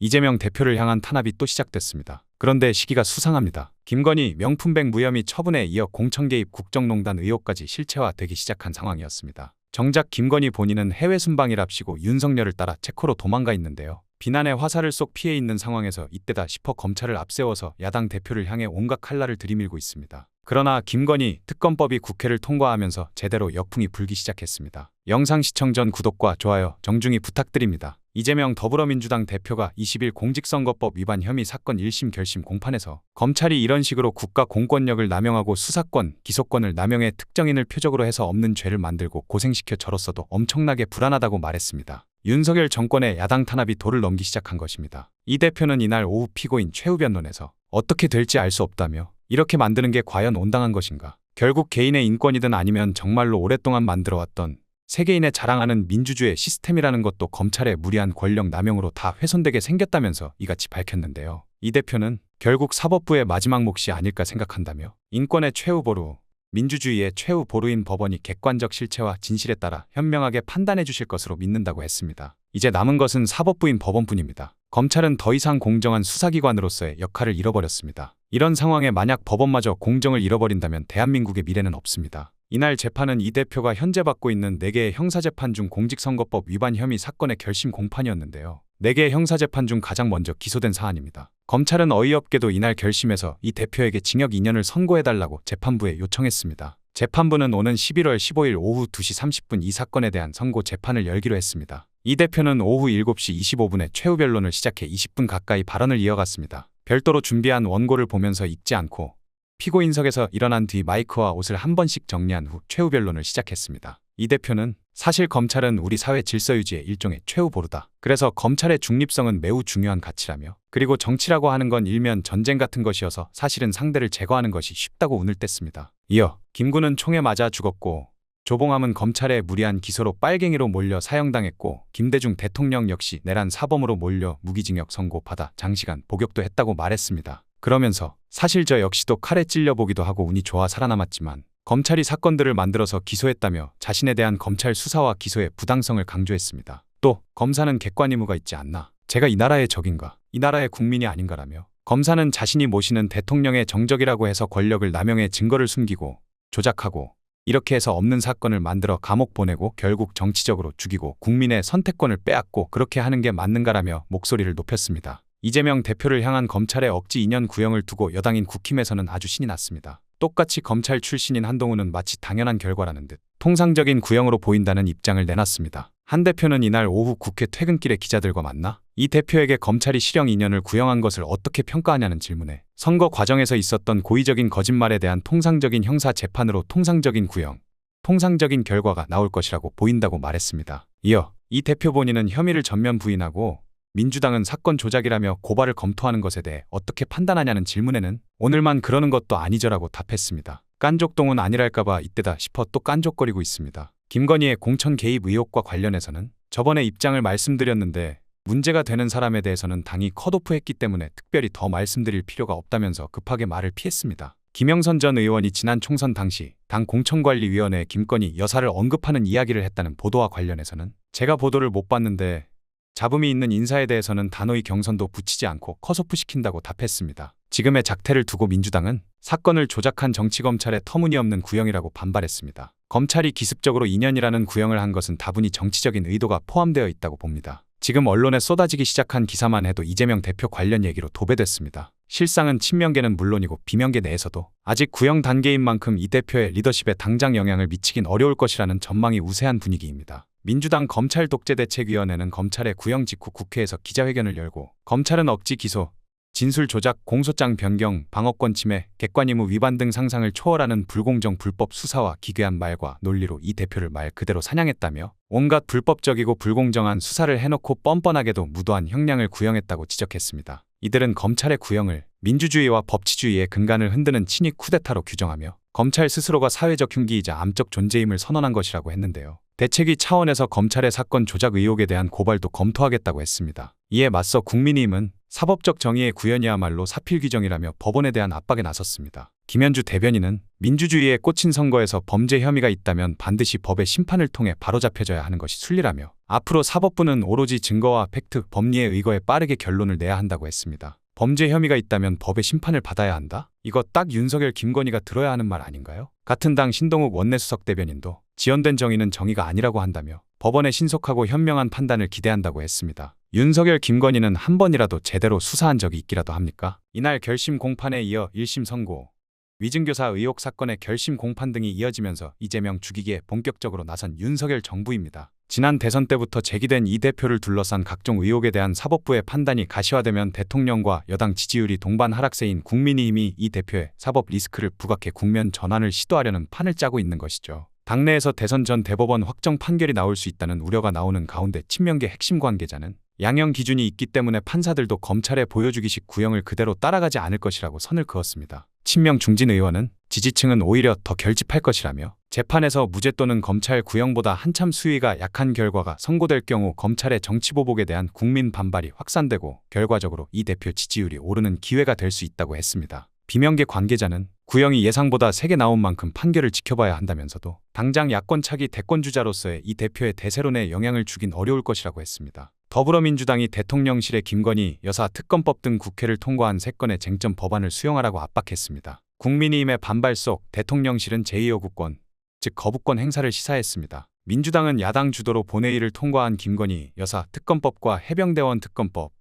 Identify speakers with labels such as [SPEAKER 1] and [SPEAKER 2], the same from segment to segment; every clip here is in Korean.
[SPEAKER 1] 이재명 대표를 향한 탄압이 또 시작됐습니다. 그런데 시기가 수상합니다. 김건희 명품백 무혐의 처분에 이어 공천 개입 국정농단 의혹까지 실체화되기 시작한 상황이었습니다. 정작 김건희 본인은 해외 순방이랍시고 윤석열을 따라 체코로 도망가 있는데요. 비난의 화살을 쏙 피해 있는 상황에서 이때다 싶어 검찰을 앞세워서 야당 대표를 향해 온갖 칼날을 들이밀고 있습니다. 그러나 김건희 특검법이 국회를 통과하면서 제대로 역풍이 불기 시작했습니다. 영상 시청 전 구독과 좋아요 정중히 부탁드립니다. 이재명 더불어민주당 대표가 20일 공직선거법 위반 혐의 사건 1심 결심 공판에서 검찰이 이런 식으로 국가 공권력을 남용하고 수사권, 기소권을 남용해 특정인을 표적으로 해서 없는 죄를 만들고 고생시켜 저로서도 엄청나게 불안하다고 말했습니다. 윤석열 정권의 야당 탄압이 도를 넘기 시작한 것입니다. 이 대표는 이날 오후 피고인 최후 변론에서 어떻게 될지 알 수 없다며 이렇게 만드는 게 과연 온당한 것인가? 결국 개인의 인권이든 아니면 정말로 오랫동안 만들어왔던 세계인의 자랑하는 민주주의 시스템이라는 것도 검찰의 무리한 권력 남용으로 다 훼손되게 생겼다면서 이같이 밝혔는데요. 이 대표는 결국 사법부의 마지막 몫이 아닐까 생각한다며 인권의 최후 보루, 민주주의의 최후 보루인 법원이 객관적 실체와 진실에 따라 현명하게 판단해 주실 것으로 믿는다고 했습니다. 이제 남은 것은 사법부인 법원뿐입니다. 검찰은 더 이상 공정한 수사기관으로서의 역할을 잃어버렸습니다. 이런 상황에 만약 법원마저 공정을 잃어버린다면 대한민국의 미래는 없습니다. 이날 재판은 이 대표가 현재 받고 있는 4개의 형사재판 중 공직선거법 위반 혐의 사건의 결심 공판이었는데요. 4개의 형사재판 중 가장 먼저 기소된 사안입니다. 검찰은 어이없게도 이날 결심에서 이 대표에게 징역 2년을 선고해달라고 재판부에 요청했습니다. 재판부는 오는 11월 15일 오후 2시 30분 이 사건에 대한 선고 재판을 열기로 했습니다. 이 대표는 오후 7시 25분에 최후 변론을 시작해 20분 가까이 발언을 이어갔습니다. 별도로 준비한 원고를 보면서 읽지 않고 피고인석에서 일어난 뒤 마이크와 옷을 한 번씩 정리한 후 최후 변론을 시작했습니다. 이 대표는 사실 검찰은 우리 사회 질서 유지의 일종의 최후 보루다. 그래서 검찰의 중립성은 매우 중요한 가치라며 그리고 정치라고 하는 건 일면 전쟁 같은 것이어서 사실은 상대를 제거하는 것이 쉽다고 운을 뗐습니다. 이어 김구는 총에 맞아 죽었고 조봉암은 검찰의 무리한 기소로 빨갱이로 몰려 사형당했고 김대중 대통령 역시 내란 사범으로 몰려 무기징역 선고받아 장시간 복역도 했다고 말했습니다. 그러면서 사실 저 역시도 칼에 찔려보기도 하고 운이 좋아 살아남았지만 검찰이 사건들을 만들어서 기소했다며 자신에 대한 검찰 수사와 기소의 부당성을 강조했습니다. 또 검사는 객관 의무가 있지 않나? 제가 이 나라의 적인가? 이 나라의 국민이 아닌가라며 검사는 자신이 모시는 대통령의 정적이라고 해서 권력을 남용해 증거를 숨기고 조작하고 이렇게 해서 없는 사건을 만들어 감옥 보내고 결국 정치적으로 죽이고 국민의 선택권을 빼앗고 그렇게 하는 게 맞는가라며 목소리를 높였습니다. 이재명 대표를 향한 검찰의 억지 2년 구형을 두고 여당인 국힘에서는 아주 신이 났습니다. 똑같이 검찰 출신인 한동훈은 마치 당연한 결과라는 듯 통상적인 구형으로 보인다는 입장을 내놨습니다. 한 대표는 이날 오후 국회 퇴근길에 기자들과 만나 이 대표에게 검찰이 실형 2년을 구형한 것을 어떻게 평가하냐는 질문에 선거 과정에서 있었던 고의적인 거짓말에 대한 통상적인 형사 재판으로 통상적인 구형, 통상적인 결과가 나올 것이라고 보인다고 말했습니다. 이어 이 대표 본인은 혐의를 전면 부인하고 민주당은 사건 조작이라며 고발을 검토하는 것에 대해 어떻게 판단하냐는 질문에는 오늘만 그러는 것도 아니죠라고 답했습니다. 깐족동은 아니랄까봐 이때다 싶어 또 깐족거리고 있습니다. 김건희의 공천 개입 의혹과 관련해서는 저번에 입장을 말씀드렸는데 문제가 되는 사람에 대해서는 당이 컷오프했기 때문에 특별히 더 말씀드릴 필요가 없다면서 급하게 말을 피했습니다. 김영선 전 의원이 지난 총선 당시 당 공천관리위원회에 김건희 여사를 언급하는 이야기를 했다는 보도와 관련해서는 제가 보도를 못 봤는데 잡음이 있는 인사에 대해서는 단호히 경선도 붙이지 않고 컷오프 시킨다고 답했습니다. 지금의 작태를 두고 민주당은 사건을 조작한 정치검찰의 터무니없는 구형이라고 반발했습니다. 검찰이 기습적으로 2년이라는 구형을 한 것은 다분히 정치적인 의도가 포함되어 있다고 봅니다. 지금 언론에 쏟아지기 시작한 기사만 해도 이재명 대표 관련 얘기로 도배됐습니다. 실상은 친명계는 물론이고 비명계 내에서도 아직 구형 단계인 만큼 이 대표의 리더십에 당장 영향을 미치긴 어려울 것이라는 전망이 우세한 분위기입니다. 민주당 검찰독재대책위원회는 검찰의 구형 직후 국회에서 기자회견을 열고 검찰은 억지 기소, 진술 조작, 공소장 변경, 방어권 침해, 객관의무 위반 등 상상을 초월하는 불공정 불법 수사와 기괴한 말과 논리로 이 대표를 말 그대로 사냥했다며 온갖 불법적이고 불공정한 수사를 해놓고 뻔뻔하게도 무도한 형량을 구형했다고 지적했습니다. 이들은 검찰의 구형을 민주주의와 법치주의의 근간을 흔드는 친위 쿠데타로 규정하며 검찰 스스로가 사회적 흉기이자 암적 존재임을 선언한 것이라고 했는데요. 대책위 차원에서 검찰의 사건 조작 의혹에 대한 고발도 검토하겠다고 했습니다. 이에 맞서 국민의힘은 사법적 정의의 구현이야말로 사필규정이라며 법원에 대한 압박에 나섰습니다. 김현주 대변인은 민주주의에 꽂힌 선거에서 범죄 혐의가 있다면 반드시 법의 심판을 통해 바로잡혀져야 하는 것이 순리라며 앞으로 사법부는 오로지 증거와 팩트, 법리에 의거해 빠르게 결론을 내야 한다고 했습니다. 범죄 혐의가 있다면 법의 심판을 받아야 한다? 이거 딱 윤석열, 김건희가 들어야 하는 말 아닌가요? 같은 당 신동욱 원내수석 대변인도 지연된 정의는 정의가 아니라고 한다며 법원의 신속하고 현명한 판단을 기대한다고 했습니다. 윤석열, 김건희는 한 번이라도 제대로 수사한 적이 있기라도 합니까? 이날 결심 공판에 이어 1심 선고, 위증교사 의혹 사건의 결심 공판 등이 이어지면서 이재명 죽이기에 본격적으로 나선 윤석열 정부입니다. 지난 대선 때부터 제기된 이 대표를 둘러싼 각종 의혹에 대한 사법부의 판단이 가시화되면 대통령과 여당 지지율이 동반 하락세인 국민의힘이 이 대표의 사법 리스크를 부각해 국면 전환을 시도하려는 판을 짜고 있는 것이죠. 당내에서 대선 전 대법원 확정 판결이 나올 수 있다는 우려가 나오는 가운데 친명계 핵심 관계자는 양형 기준이 있기 때문에 판사들도 검찰에 보여주기식 구형을 그대로 따라가지 않을 것이라고 선을 그었습니다. 친명 중진 의원은 지지층은 오히려 더 결집할 것이라며 재판에서 무죄 또는 검찰 구형보다 한참 수위가 약한 결과가 선고될 경우 검찰의 정치보복에 대한 국민 반발이 확산되고 결과적으로 이 대표 지지율이 오르는 기회가 될 수 있다고 했습니다. 비명계 관계자는 구형이 예상보다 세게 나온 만큼 판결을 지켜봐야 한다면서도 당장 야권 차기 대권주자로서의 이 대표의 대세론에 영향을 주긴 어려울 것이라고 했습니다. 더불어민주당이 대통령실에 김건희 여사 특검법 등 국회를 통과한 3건의 쟁점 법안을 수용하라고 압박했습니다. 국민의힘의 반발 속 대통령실은 제2요구권, 즉 거부권 행사를 시사했습니다. 민주당은 야당 주도로 본회의를 통과한 김건희 여사 특검법과 해병대원 특검법,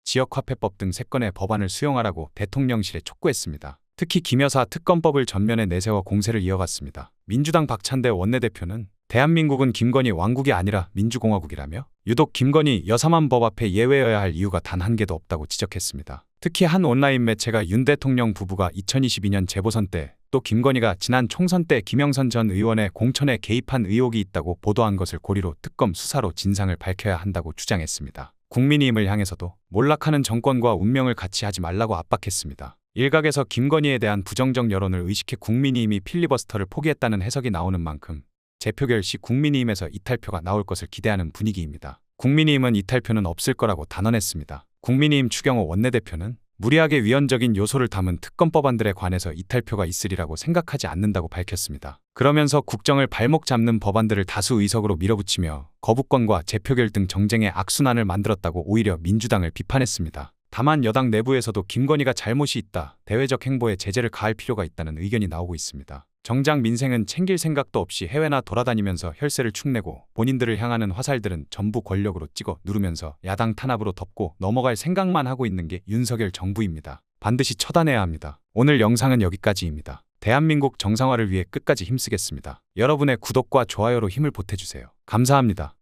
[SPEAKER 1] 지역화폐법 등 3건의 법안을 수용하라고 대통령실에 촉구했습니다. 특히 김 여사 특검법을 전면에 내세워 공세를 이어갔습니다. 민주당 박찬대 원내대표는 대한민국은 김건희 왕국이 아니라 민주공화국이라며 유독 김건희 여사만 법 앞에 예외여야 할 이유가 단 한 개도 없다고 지적했습니다. 특히 한 온라인 매체가 윤 대통령 부부가 2022년 재보선 때 또 김건희가 지난 총선 때 김영선 전 의원의 공천에 개입한 의혹이 있다고 보도한 것을 고리로 특검 수사로 진상을 밝혀야 한다고 주장했습니다. 국민의힘을 향해서도 몰락하는 정권과 운명을 같이 하지 말라고 압박했습니다. 일각에서 김건희에 대한 부정적 여론을 의식해 국민의힘이 필리버스터를 포기했다는 해석이 나오는 만큼 재표결 시 국민의힘에서 이탈표가 나올 것을 기대하는 분위기입니다. 국민의힘은 이탈표는 없을 거라고 단언했습니다. 국민의힘 추경호 원내대표는 무리하게 위헌적인 요소를 담은 특검법안들에 관해서 이탈표가 있으리라고 생각하지 않는다고 밝혔습니다. 그러면서 국정을 발목 잡는 법안들을 다수 의석으로 밀어붙이며 거부권과 재표결 등 정쟁의 악순환을 만들었다고 오히려 민주당을 비판했습니다. 다만 여당 내부에서도 김건희가 잘못이 있다, 대외적 행보에 제재를 가할 필요가 있다는 의견이 나오고 있습니다. 정작 민생은 챙길 생각도 없이 해외나 돌아다니면서 혈세를 축내고 본인들을 향하는 화살들은 전부 권력으로 찍어 누르면서 야당 탄압으로 덮고 넘어갈 생각만 하고 있는 게 윤석열 정부입니다. 반드시 처단해야 합니다. 오늘 영상은 여기까지입니다. 대한민국 정상화를 위해 끝까지 힘쓰겠습니다. 여러분의 구독과 좋아요로 힘을 보태주세요. 감사합니다.